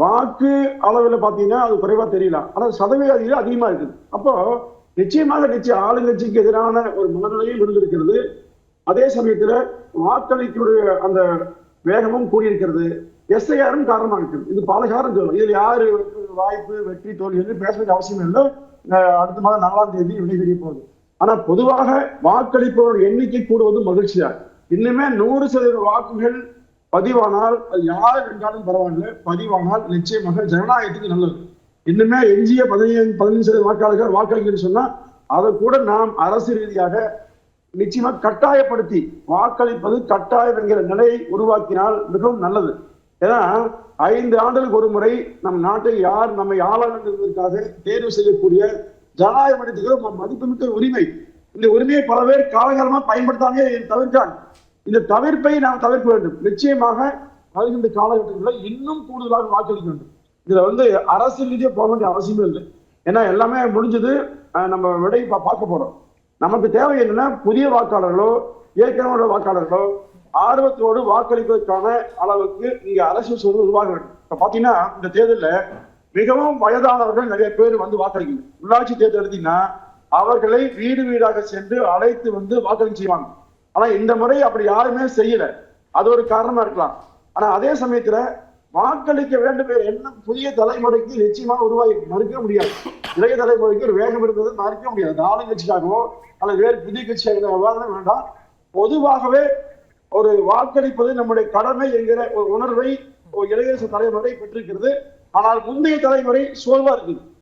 வாக்கு அளவில் பார்த்தீங்கன்னா அது குறைவா தெரியலாம், ஆனால் சதவீத அதிகம் அதிகமா இருக்குது. அப்போ நிச்சயம் ஆளுங்கட்சிக்கு எதிரான ஒரு மனநிலையும் இருந்திருக்கிறது. அதே சமயத்துல வாக்களிப்புடைய அந்த வேகமும் கூடியிருக்கிறது. எஸ்ஐஆரும் காரணமாக இருக்குது. இது பல காரணம் சொல்லும். இதில் யாரு வாய்ப்பு வெற்றி தோல்வி என்று பேச வேண்டிய அவசியம் இல்லை. அடுத்த மாதம் 4ஆம் தேதி விடை தெரிய போகுது. ஆனா பொதுவாக வாக்களிப்பவர்கள் எண்ணிக்கை கூடுவது மகிழ்ச்சியா. இன்னுமே 100% வாக்குகள் பதிவானால் அது யாரு வென்றாலும் பரவாயில்ல, பதிவானால் நிச்சயமாக ஜனநாயகத்துக்கு நல்லது. இன்னுமே எஞ்சிய 15% வாக்காளர்கள் வாக்களிக்கணும்னு சொன்னா அதை கூட நாம் அரசு ரீதியாக நிச்சயமா கட்டாயப்படுத்தி வாக்களிப்பது கட்டாயம் என்கிற நிலையை உருவாக்கினால் மிகவும் நல்லது. ஏன்னா 5 ஆண்டுகளுக்கு ஒரு முறை நம் நாட்டை யார் நம்மை ஆளுநர்களுக்காக தேர்வு செய்யக்கூடிய ஜனநாயக மதிப்புமிக்க உரிமை. இந்த உரிமையை பல பேர் காலகாலமா பயன்படுத்தாமே தவிர்க்காங்க. இந்த தவிர்ப்பை நாம் தவிர்க்க வேண்டும். நிச்சயமாக வருகின்ற காலகட்டங்களில் இன்னும் கூடுதலாக வாக்களிக்க வேண்டும். இதுல அரசியல் ரீதியா போக வேண்டிய அவசியமே இல்லை. ஏன்னா எல்லாமே முடிஞ்சது. நம்ம விடை பார்க்க போறோம். நமக்கு தேவை என்னன்னா புதிய வாக்காளர்களோ ஏற்கனவே வாக்காளர்களோ ஆர்வத்தோடு வாக்களிப்பதற்கான அளவுக்கு நீங்க அரசியல் சூழல் உருவாக வேண்டும். இப்ப பாத்தீங்கன்னா இந்த தேர்தலில் மிகவும் வயதானவர்கள் நிறைய பேர் வாக்களிக்கணும். உள்ளாட்சி தேர்தல் எடுத்தீங்கன்னா அவர்களை வீடு வீடாக சென்று அழைத்து வாக்களிக்க செய்வாங்க. ஆனா இந்த முறை அப்படி யாருமே செய்யல. அது ஒரு காரணமா இருக்கலாம். ஆனா அதே சமயத்துல வாக்களிக்க வேண்டும் எண்ணம் புதிய தலைமுறைக்கு நிச்சயமாக உருவாகி மறுக்க முடியாது. இளைய தலைமுறைக்கு ஒரு வேகம் இருந்தது மறுக்க முடியாது. ஆளுங்கட்சிக்காகவோ அல்லது வேறு புதிய கட்சியாக வேண்டாம். பொதுவாகவே ஒரு வாக்களிப்பது நம்முடைய கடமை என்கிற ஒரு உணர்வை இளைய தலைமுறை பெற்றிருக்கிறது. ஆனால் முந்தைய தலைமுறை சோர்வா இருக்குது.